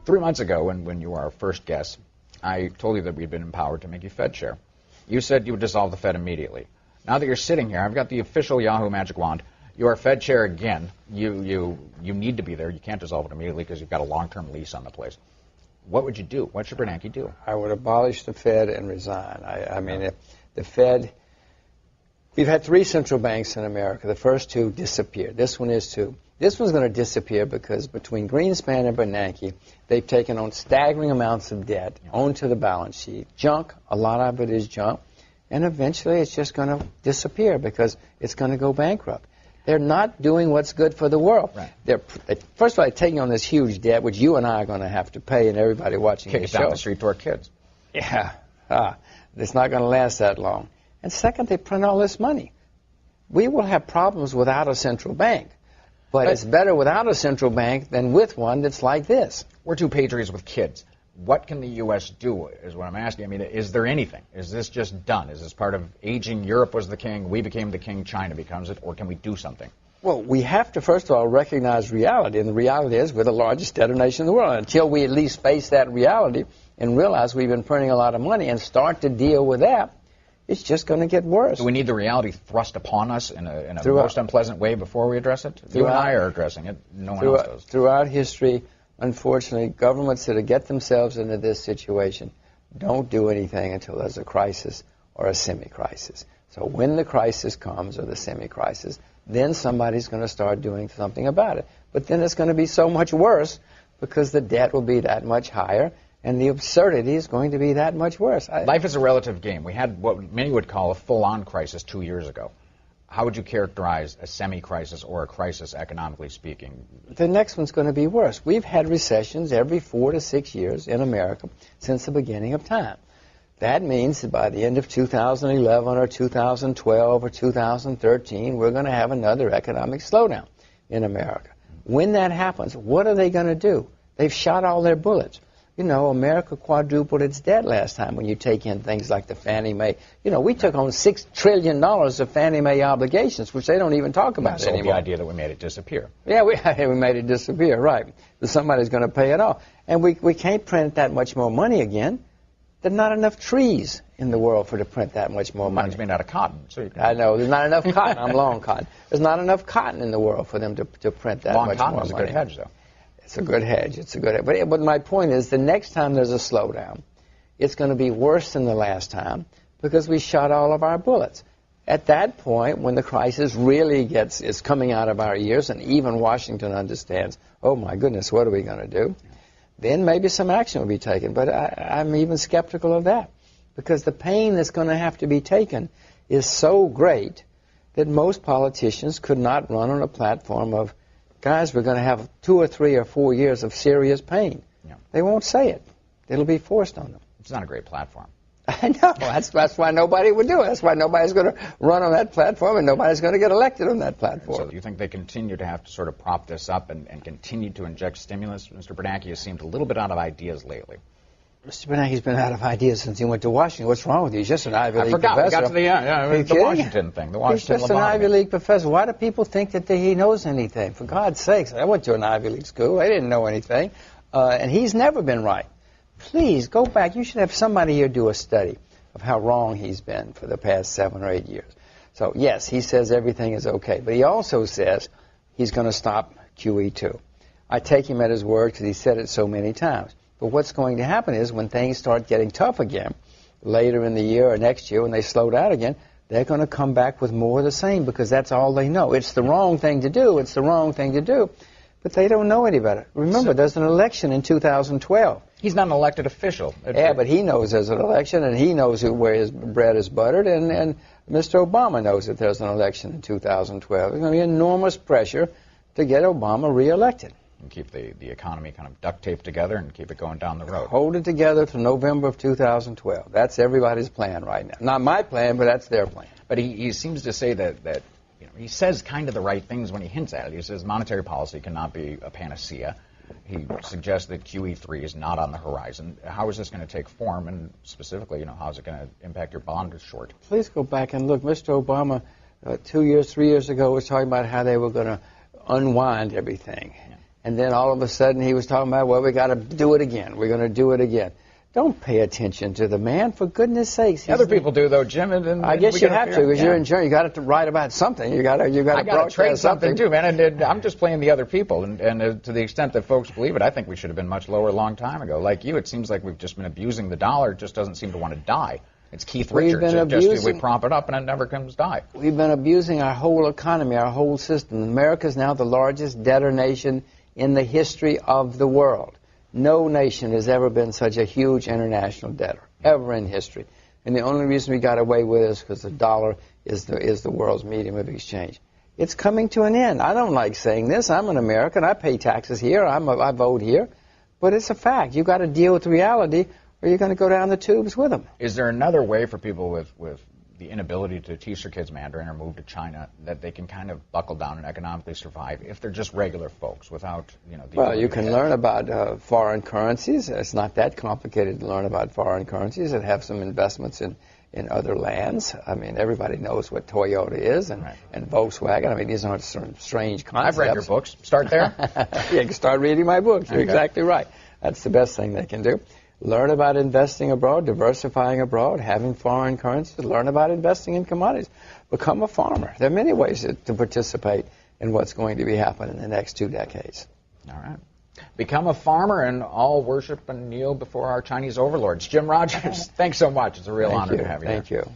3 months ago, when you were our first guest, I told you that we'd been empowered to make you Fed chair. You said you would dissolve the Fed immediately. Now that you're sitting here, I've got the official Yahoo magic wand. You are Fed chair again. You need to be there. You can't dissolve it immediately because you've got a long-term lease on the place. What would you do? What should Bernanke do? I would abolish the Fed and resign. I mean, if the Fed... We've had 3 central banks in America. The first 2 disappeared. This one is too. This one's going to disappear because between Greenspan and Bernanke, they've taken on staggering amounts of debt onto the balance sheet. Junk, a lot of it is junk. And eventually it's just going to disappear because it's going to go bankrupt. They're not doing what's good for the world. Right. First of all, they're taking on this huge debt, which you and I are going to have to pay, and everybody watching Kick this it down show. the street to our kids. Yeah. It's not going to last that long. And second, they print all this money. We will have problems without a central bank. But it's better without a central bank than with one that's like this. We're 2 patriots with kids. What can the U.S. do is what I'm asking. I mean, is there anything? Is this just done? Is this part of aging? Europe was the king. We became the king. China becomes it. Or can we do something? Well, we have to, first of all, recognize reality. And the reality is we're the largest debtor nation in the world. Until we at least face that reality and realize we've been printing a lot of money and start to deal with that, it's just going to get worse. Do we need the reality thrust upon us in a most unpleasant way before we address it? You and I are addressing it. No one else does. Throughout history, unfortunately, governments that get themselves into this situation don't do anything until there's a crisis or a semi-crisis. So when the crisis comes, or the semi-crisis, then somebody's going to start doing something about it. But then it's going to be so much worse because the debt will be that much higher, and the absurdity is going to be that much worse. Life is a relative game. We had what many would call a full-on crisis 2 years ago. How would you characterize a semi-crisis or a crisis, economically speaking? The next one's going to be worse. We've had recessions every 4 to 6 years in America since the beginning of time. That means that by the end of 2011 or 2012 or 2013, we're going to have another economic slowdown in America. When that happens, what are they going to do? They've shot all their bullets. You know, America quadrupled its debt last time when you take in things like the Fannie Mae. You know, we took on $6 trillion of Fannie Mae obligations, which they don't even talk about anymore. The idea that we made it disappear. Yeah, we made it disappear, right. But somebody's going to pay it off. And we can't print that much more money again. There's not enough trees in the world to print that much more money. Mine's made out of cotton. So I know. There's not enough cotton. I'm long cotton. There's not enough cotton in the world for them to print that much more money. Long cotton is a good hedge, though. It's a good hedge. It's a good hedge. But my point is, the next time there's a slowdown, it's going to be worse than the last time because we shot all of our bullets. At that point, when the crisis really is coming out of our ears, and even Washington understands, oh my goodness, what are we going to do? Then maybe some action will be taken. But I'm even skeptical of that because the pain that's going to have to be taken is so great that most politicians could not run on a platform of, guys, we're going to have 2 or 3 or 4 years of serious pain. Yeah. They won't say it. It'll be forced on them. It's not a great platform. I know. That's why nobody would do it. That's why nobody's going to run on that platform, and nobody's going to get elected on that platform. So do you think they continue to have to sort of prop this up and continue to inject stimulus? Mr. Bernanke has seemed a little bit out of ideas lately. Mr. Bernanke's been out of ideas since he went to Washington. What's wrong with you? He's just an Ivy League professor. I forgot. We got to the Washington thing. He's just an Ivy League professor. Why do people think that he knows anything? For God's sakes, I went to an Ivy League school. I didn't know anything. And he's never been right. Please, go back. You should have somebody here do a study of how wrong he's been for the past 7 or 8 years. So, yes, he says everything is okay. But he also says he's going to stop QE2. I take him at his word because he said it so many times. But what's going to happen is when things start getting tough again, later in the year or next year when they slow down again, they're going to come back with more of the same because that's all they know. It's the wrong thing to do. It's the wrong thing to do. But they don't know any better. Remember, there's an election in 2012. He's not an elected official. Yeah, but he knows there's an election, and he knows where his bread is buttered, and Mr. Obama knows that there's an election in 2012. There's going to be enormous pressure to get Obama reelected. And keep the economy kind of duct taped together and keep it going down the road. Hold it together to November of 2012. That's everybody's plan right now. Not my plan, but that's their plan. But he seems to say that he says kind of the right things when he hints at it. He says monetary policy cannot be a panacea. He suggests that QE3 is not on the horizon. How is this going to take form? And specifically, how is it going to impact your bond short? Please go back and look. Mr. Obama, 2 years, 3 years ago, was talking about how they were going to unwind everything. Yeah. And then all of a sudden he was talking about, well, we got to do it again. We're going to do it again. Don't pay attention to the man, for goodness sakes. Other people do, though, Jim. And I guess you have to, because you're in charge. You got to write about something. You got to trade something too, man. And I'm just playing the other people. And to the extent that folks believe it, I think we should have been much lower a long time ago. Like you, it seems like we've just been abusing the dollar. It just doesn't seem to want to die. It's Keith Richards. We prop it up and it never comes die. We've been abusing our whole economy, our whole system. America is now the largest debtor nation in the history of the world. No nation has ever been such a huge international debtor, ever in history. And the only reason we got away with it is because the dollar is the world's medium of exchange. It's coming to an end. I don't like saying this. I'm an American. I pay taxes here. I vote here. But it's a fact. You've got to deal with reality, or you're going to go down the tubes with them. Is there another way for people with the inability to teach their kids Mandarin or move to China that they can kind of buckle down and economically survive if they're just regular folks without, Well, you can learn about foreign currencies. It's not that complicated to learn about foreign currencies and have some investments in other lands. I mean, everybody knows what Toyota is and Volkswagen. I mean, these aren't some strange concepts. I've read your books. Start there. Yeah, you can start reading my books. You're exactly right. That's the best thing they can do. Learn about investing abroad, diversifying abroad, having foreign currencies. Learn about investing in commodities. Become a farmer. There are many ways to participate in what's going to be happening in the next 2 decades. All right. Become a farmer and all worship and kneel before our Chinese overlords. Jim Rogers, thanks so much. It's a real honor to have you. Thank you.